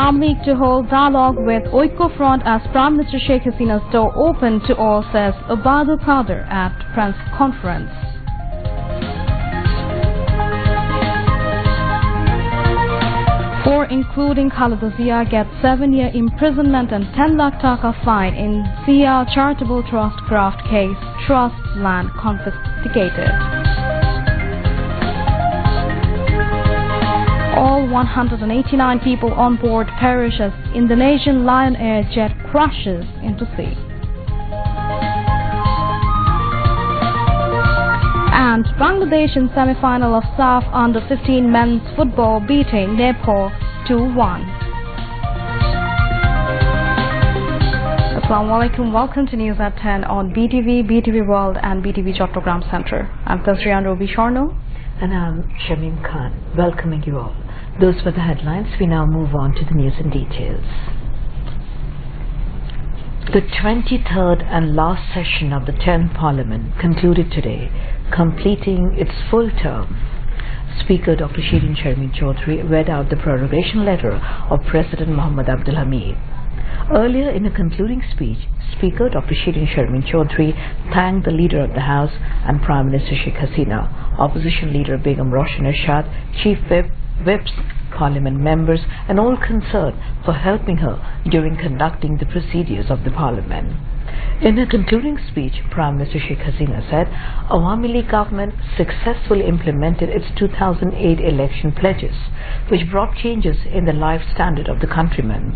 Islam League to hold dialogue with Oiko Front as Prime Minister Sheikh Hasina's door open to all, says Abadu Qadir at press conference. Four, including Khalida Zia, get 7-year imprisonment and 10 lakh taka fine in Zia Charitable Trust graft case, trust land confiscated. All 189 people on board perish as Indonesian Lion Air jet crashes into sea. And Bangladesh in semi-final of SAF under-15 men's football beating Nepal 2-1. Assalamu alaikum. Welcome to News at 10 on BTV, BTV World and BTV Chattogram Center. I'm Tasriyan Robi Sharno. And I'm Shamim Khan, welcoming you all. Those were the headlines. We now move on to the news in details. The 23rd and last session of the 10th Parliament concluded today, completing its full term. Speaker Dr. Shirin Sharmin Chaudhry read out the prorogation letter of President Mohammad Abdul Hamid. Earlier in a concluding speech, Speaker Dr. Shirin Sharmin Chaudhry thanked the Leader of the House and Prime Minister Sheikh Hasina, Opposition Leader Begum Roshan Ershad, Chief Whips, Parliament members and all concerned for helping her during conducting the procedures of the Parliament. In a concluding speech, Prime Minister Sheikh Hasina said Awami League government successfully implemented its 2008 election pledges, which brought changes in the life standard of the countrymen.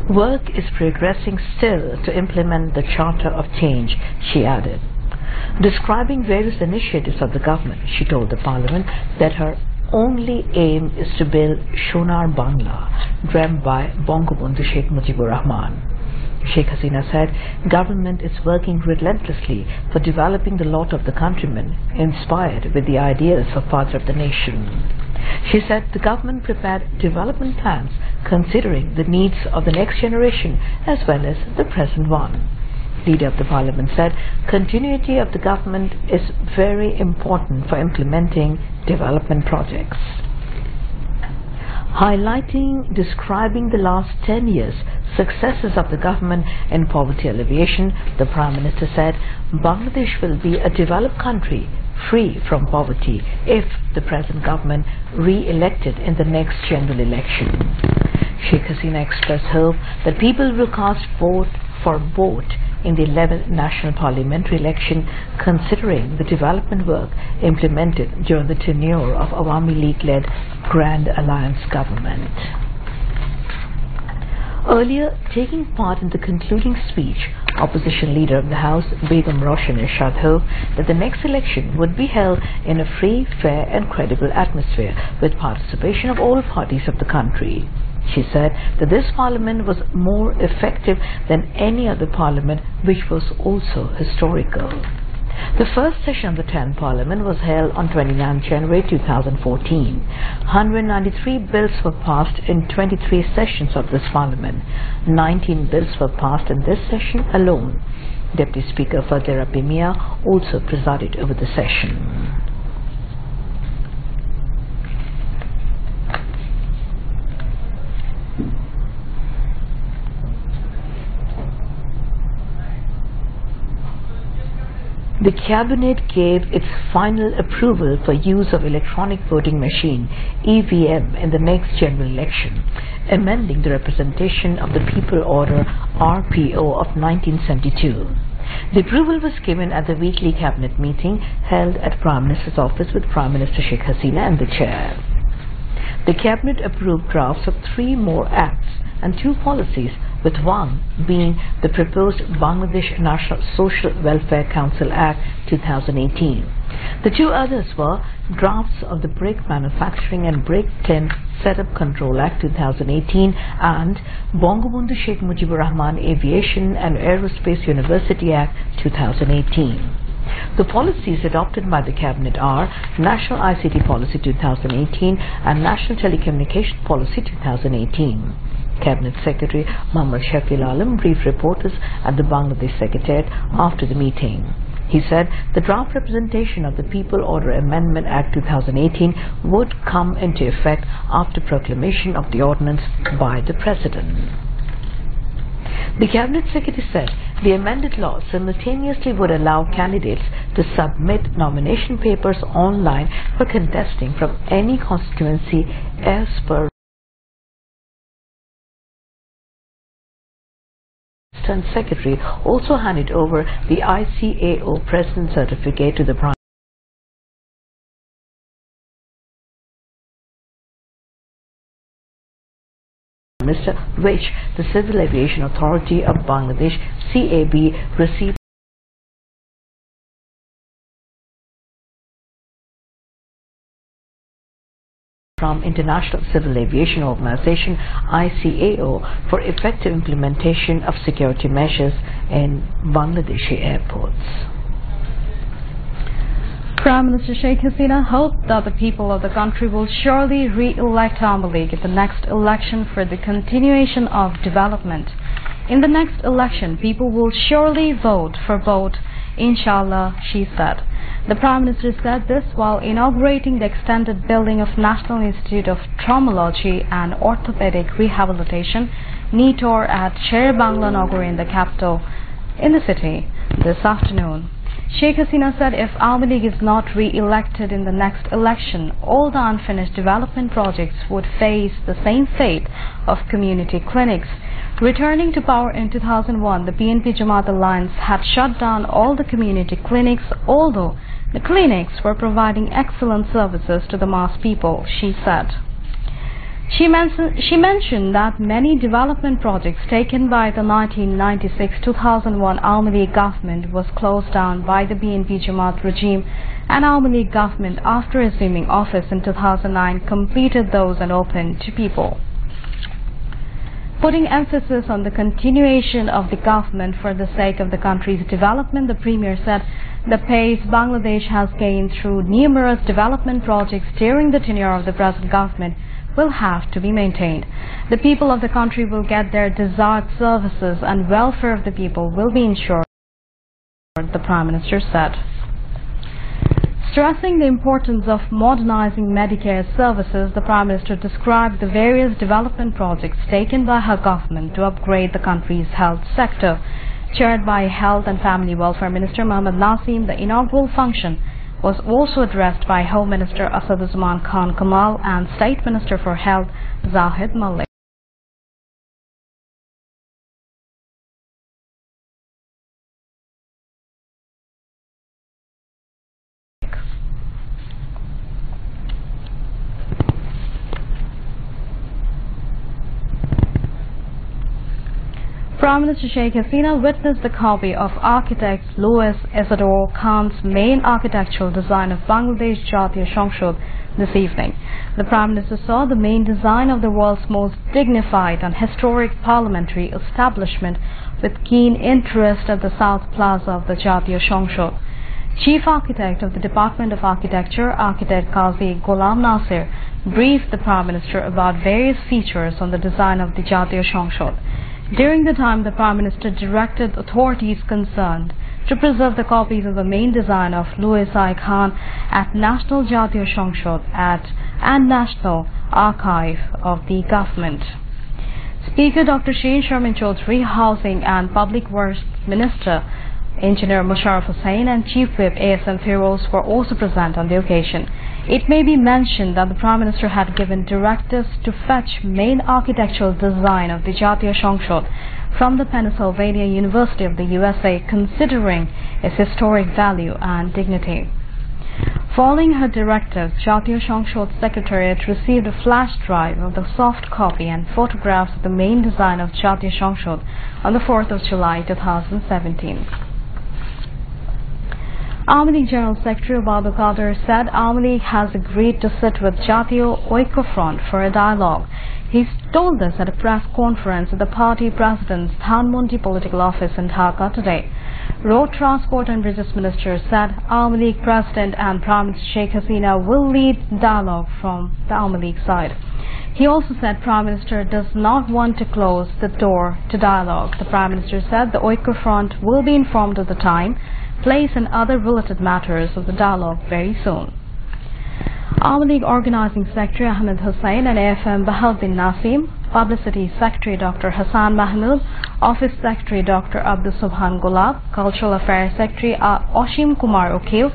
Work is progressing still to implement the Charter of Change, she added. Describing various initiatives of the government, she told the Parliament that her only aim is to build Shonar Bangla, dreamt by Bangabandhu Sheikh Mujibur Rahman. Sheikh Hasina said government is working relentlessly for developing the lot of the countrymen, inspired with the ideas of Father of the Nation. She said the government prepared development plans considering the needs of the next generation as well as the present one. Leader of the Parliament said continuity of the government is very important for implementing development projects. Describing the last 10 years' successes of the government in poverty alleviation, the Prime Minister said Bangladesh will be a developed country free from poverty if the present government re-elected in the next general election. Sheikh Hasina expressed hope that people will cast vote for both in the 11th National Parliamentary election, considering the development work implemented during the tenure of Awami League-led Grand Alliance government. Earlier, taking part in the concluding speech, Opposition Leader of the House, Begum Roshan Ershad, hoped that the next election would be held in a free, fair and credible atmosphere with participation of all parties of the country. She said that this parliament was more effective than any other parliament, which was also historical. The first session of the 10th Parliament was held on 29 January 2014. 193 bills were passed in 23 sessions of this Parliament. 19 bills were passed in this session alone. Deputy Speaker Fadera Pimia also presided over the session. The Cabinet gave its final approval for use of electronic voting machine (EVM) in the next general election, amending the Representation of the People Order (RPO) of 1972. The approval was given at the weekly Cabinet meeting held at Prime Minister's office with Prime Minister Sheikh Hasina and the Chair. The Cabinet approved drafts of 3 more acts and 2 policies, with one being the proposed Bangladesh National Social Welfare Council Act 2018. The 2 others were drafts of the Brick Manufacturing and Brick Tin Setup Control Act 2018 and Bangabandhu Sheikh Mujibur Rahman Aviation and Aerospace University Act 2018. The policies adopted by the Cabinet are National ICT Policy 2018 and National Telecommunication Policy 2018. Cabinet Secretary Muhammad Shafil Alam briefed reporters at the Bangladesh Secretariat after the meeting. He said the draft representation of the People Order Amendment Act 2018 would come into effect after proclamation of the ordinance by the President. The Cabinet Secretary said the amended law simultaneously would allow candidates to submit nomination papers online for contesting from any constituency as per Secretary also handed over the ICAO President Certificate to the Prime Minister, which the Civil Aviation Authority of Bangladesh CAB received from International Civil Aviation Organization ICAO for effective implementation of security measures in Bangladeshi airports. Prime Minister Sheikh Hasina hoped that the people of the country will surely re-elect Awami League in the next election for the continuation of development. In the next election, people will surely vote for both, inshallah, she said. The Prime Minister said this while inaugurating the extended building of National Institute of Traumatology and Orthopedic Rehabilitation, NITOR, at Sher Bangla Nagar in the capital, in the city, this afternoon. Sheikh Hasina said if Awami League is not re-elected in the next election, all the unfinished development projects would face the same fate of community clinics. Returning to power in 2001, the BNP Jamaat Alliance had shut down all the community clinics, although the clinics were providing excellent services to the mass people, she said. She mentioned that many development projects taken by the 1996-2001 Awami League government was closed down by the BNP Jamaat regime, and Awami League government, after assuming office in 2009, completed those and opened to people. Putting emphasis on the continuation of the government for the sake of the country's development, the Premier said the pace Bangladesh has gained through numerous development projects during the tenure of the present government will have to be maintained. The people of the country will get their desired services and welfare of the people will be ensured, the Prime Minister said. Stressing the importance of modernizing Medicare services, the Prime Minister described the various development projects taken by her government to upgrade the country's health sector. Chaired by Health and Family Welfare Minister Mohammad Nasim, the inaugural function was also addressed by Home Minister Asaduzzaman Khan Kamal and State Minister for Health Zahid Malik. Prime Minister Sheikh Hasina witnessed the copy of architect Louis Isidore Khan's main architectural design of Bangladesh Jatiya সংসদ this evening. The Prime Minister saw the main design of the world's most dignified and historic parliamentary establishment with keen interest at the South Plaza of the Jatiya সংসদ. Chief Architect of the Department of Architecture, Architect Qazi Ghulam Nasir, briefed the Prime Minister about various features on the design of the Jatiya সংসদ. During the time, the Prime Minister directed authorities concerned to preserve the copies of the main design of Louis I. Khan at National Jatiya সংসদ and National Archive of the Government. Speaker Dr. Sheen Sharmin Chaudhry, Housing and Public Works Minister Engineer Musharraf Hussain and Chief Whip ASM Feroz were also present on the occasion. It may be mentioned that the Prime Minister had given directives to fetch main architectural design of the Jatiya সংসদ from the Pennsylvania University of the USA, considering its historic value and dignity. Following her directives, Jatiya সংসদ Secretariat received a flash drive of the soft copy and photographs of the main design of Jatiya সংসদ on the 4th of July 2017. Awami League General Secretary Abdul Qadir said Awami League has agreed to sit with Jatiya Oikofront for a dialogue. He told this at a press conference at the party president's Dhanmondi political office in Dhaka today. Road Transport and Bridges Minister said Awami League President and Prime Minister Sheikh Hasina will lead dialogue from the Awami League side. He also said Prime Minister does not want to close the door to dialogue. The Prime Minister said the Oikofront will be informed of the time place and other related matters of the dialogue very soon. Army League Organizing Secretary Ahmed Hussain and AFM Bahauddin Nasim, Publicity Secretary Dr. Hassan Mahmood, Office Secretary Dr. Abdul Subhan Gulab, Cultural Affairs Secretary Oshim Kumar Okil,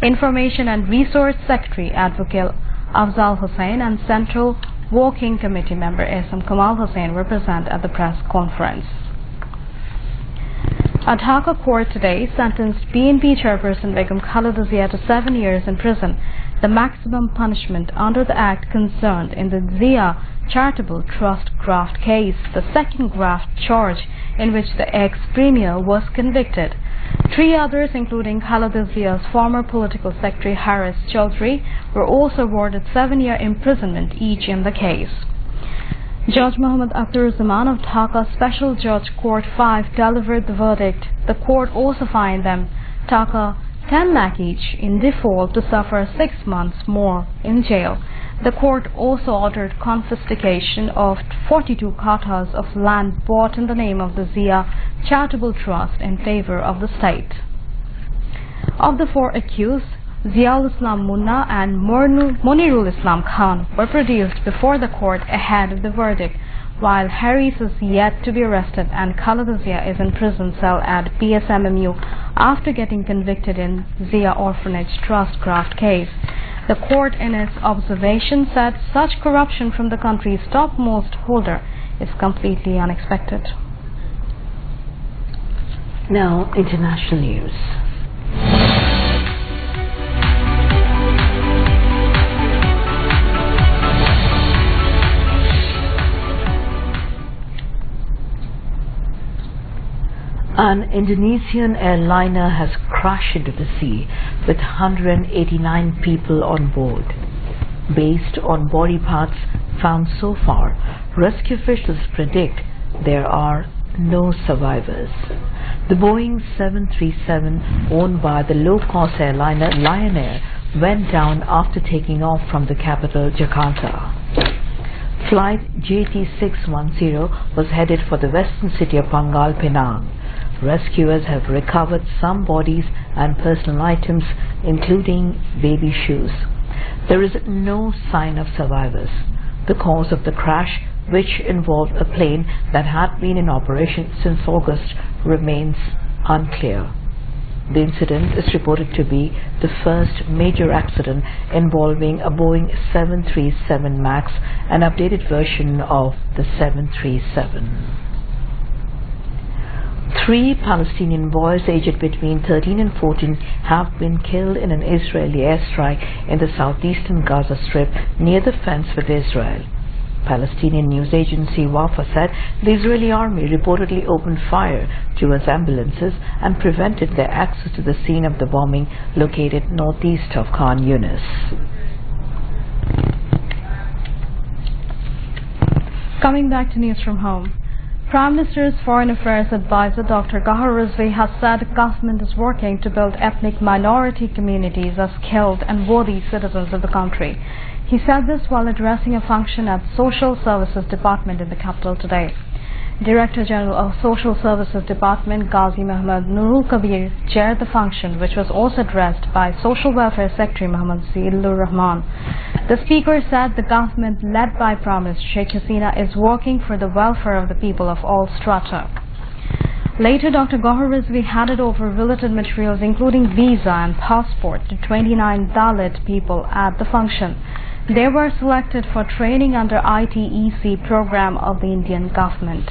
Information and Resource Secretary Advocate Afzal Hussain and Central Working Committee member Esam Kamal Hussain were present at the press conference. A Dhaka court today sentenced BNP chairperson Begum Khaleda Zia to 7 years in prison, the maximum punishment under the act concerned in the Zia Charitable Trust graft case, the second graft charge in which the ex-premier was convicted. 3 others, including Khaleda Zia's former political secretary Haris Chaudhry, were also awarded 7-year imprisonment each in the case. Judge Muhammad Akhtar Zaman of Dhaka Special Judge Court 5 delivered the verdict. The court also fined them Dhaka 10 lakh each in default to suffer 6 months more in jail. The court also ordered confiscation of 42 kathas of land bought in the name of the Zia Charitable Trust in favor of the state. Of the 4 accused, Ziaul Islam Munna and Monirul Islam Khan were produced before the court ahead of the verdict, while Haris is yet to be arrested and Khaleda Zia is in prison cell at PSMMU after getting convicted in Zia Orphanage Trust graft case. The court in its observation said such corruption from the country's topmost holder is completely unexpected. Now, international news. An Indonesian airliner has crashed into the sea with 189 people on board. Based on body parts found so far, rescue officials predict there are no survivors. The Boeing 737 owned by the low-cost airliner Lion Air went down after taking off from the capital Jakarta. Flight JT610 was headed for the western city of Pangkal Pinang. Rescuers have recovered some bodies and personal items, including baby shoes. There is no sign of survivors. The cause of the crash, which involved a plane that had been in operation since August, remains unclear. The incident is reported to be the first major accident involving a Boeing 737 MAX, an updated version of the 737. 3 Palestinian boys aged between 13 and 14 have been killed in an Israeli airstrike in the southeastern Gaza Strip near the fence with Israel. Palestinian news agency Wafa said the Israeli army reportedly opened fire towards ambulances and prevented their access to the scene of the bombing located northeast of Khan Yunis. Coming back to news from home. Prime Minister's Foreign Affairs Advisor Dr. Gahar Rizvi has said the government is working to build ethnic minority communities as skilled and worthy citizens of the country. He said this while addressing a function at Social Services Department in the capital today. Director General of Social Services Department Ghazi Muhammad Nurul Kabir chaired the function, which was also addressed by Social Welfare Secretary Muhammad Zillur Rahman. The speaker said the government led by Prime Minister Sheikh Hasina is working for the welfare of the people of all strata. Later, Dr. Gahar Rizvi handed over related materials including visa and passport to 29 Dalit people at the function. They were selected for training under ITEC program of the Indian government.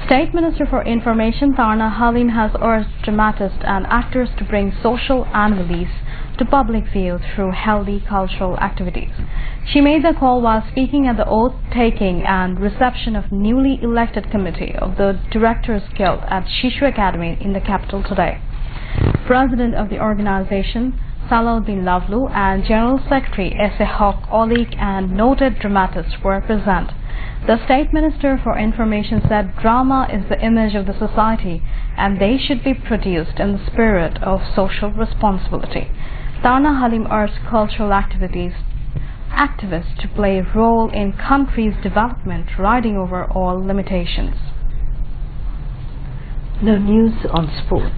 State Minister for Information Tarna Halim has urged dramatists and actors to bring social anomalies to public view through healthy cultural activities. She made the call while speaking at the oath-taking and reception of newly elected committee of the Directors Guild at Shishu Academy in the capital today. President of the organization, Salahuddin Lavlu, and General Secretary S.A. Haq Olik and noted dramatists were present. The State Minister for Information said drama is the image of the society and they should be produced in the spirit of social responsibility. Tarna Halim urged cultural activists to play a role in country's development, riding over all limitations. Now news on sports.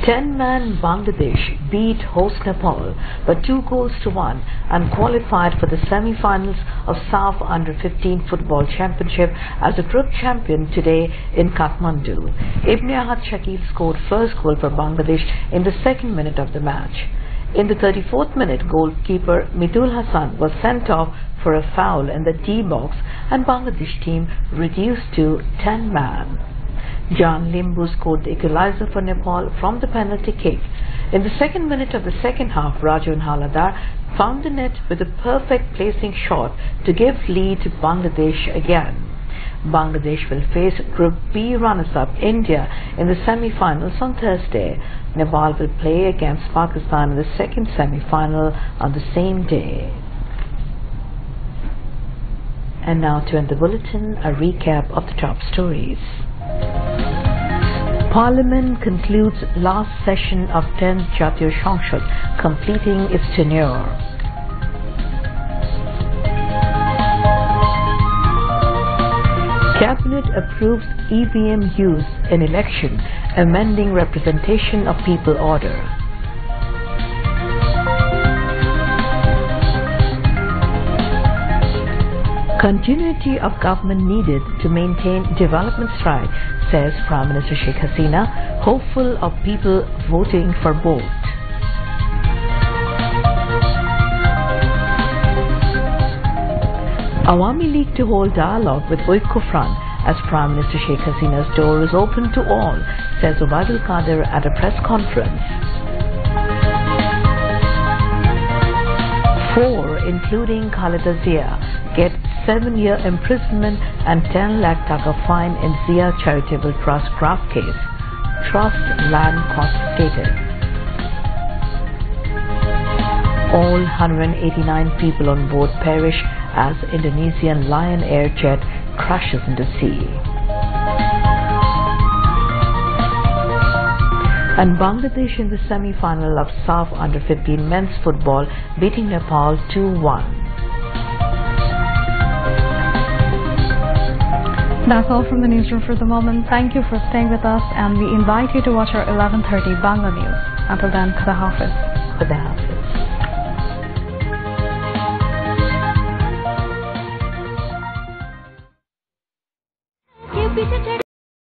Ten-man Bangladesh beat host Nepal by 2-1 and qualified for the semi-finals of SAF Under-15 Football Championship as a group champion today in Kathmandu. Ibn Ahad Shakib scored first goal for Bangladesh in the second minute of the match. In the 34th minute, goalkeeper Midul Hassan was sent off for a foul in the D box and Bangladesh team reduced to 10-man. Jan Limbu scored the equalizer for Nepal from the penalty kick. In the second minute of the second half, Rajun Haladar found the net with a perfect placing shot to give lead to Bangladesh again. Bangladesh will face Group B runners-up India in the semi-finals on Thursday. Nepal will play against Pakistan in the second semi-final on the same day. And now to end the bulletin, a recap of the top stories. Parliament concludes last session of 10th Jatiya Sanshad, completing its tenure. Cabinet approves EVM use in election, amending Representation of People Order. Continuity of government needed to maintain development stride, says Prime Minister Sheikh Hasina, hopeful of people voting for both. Awami League to hold dialogue with Oiko Front as Prime Minister Sheikh Hasina's door is open to all, says Ubaidul Qadir at a press conference. 4, including Khalida Zia, get 7-year imprisonment and 10 lakh taka fine in Zia Charitable Trust graft case. Trust land confiscated. All 189 people on board perish as Indonesian Lion Air jet crashes into sea. And Bangladesh in the semi-final of SAF Under-15 men's football, beating Nepal 2-1. That's all from the newsroom for the moment. Thank you for staying with us, and we invite you to watch our 11:30 Bangla News. Until then, Khuda Hafiz. Khuda Hafiz.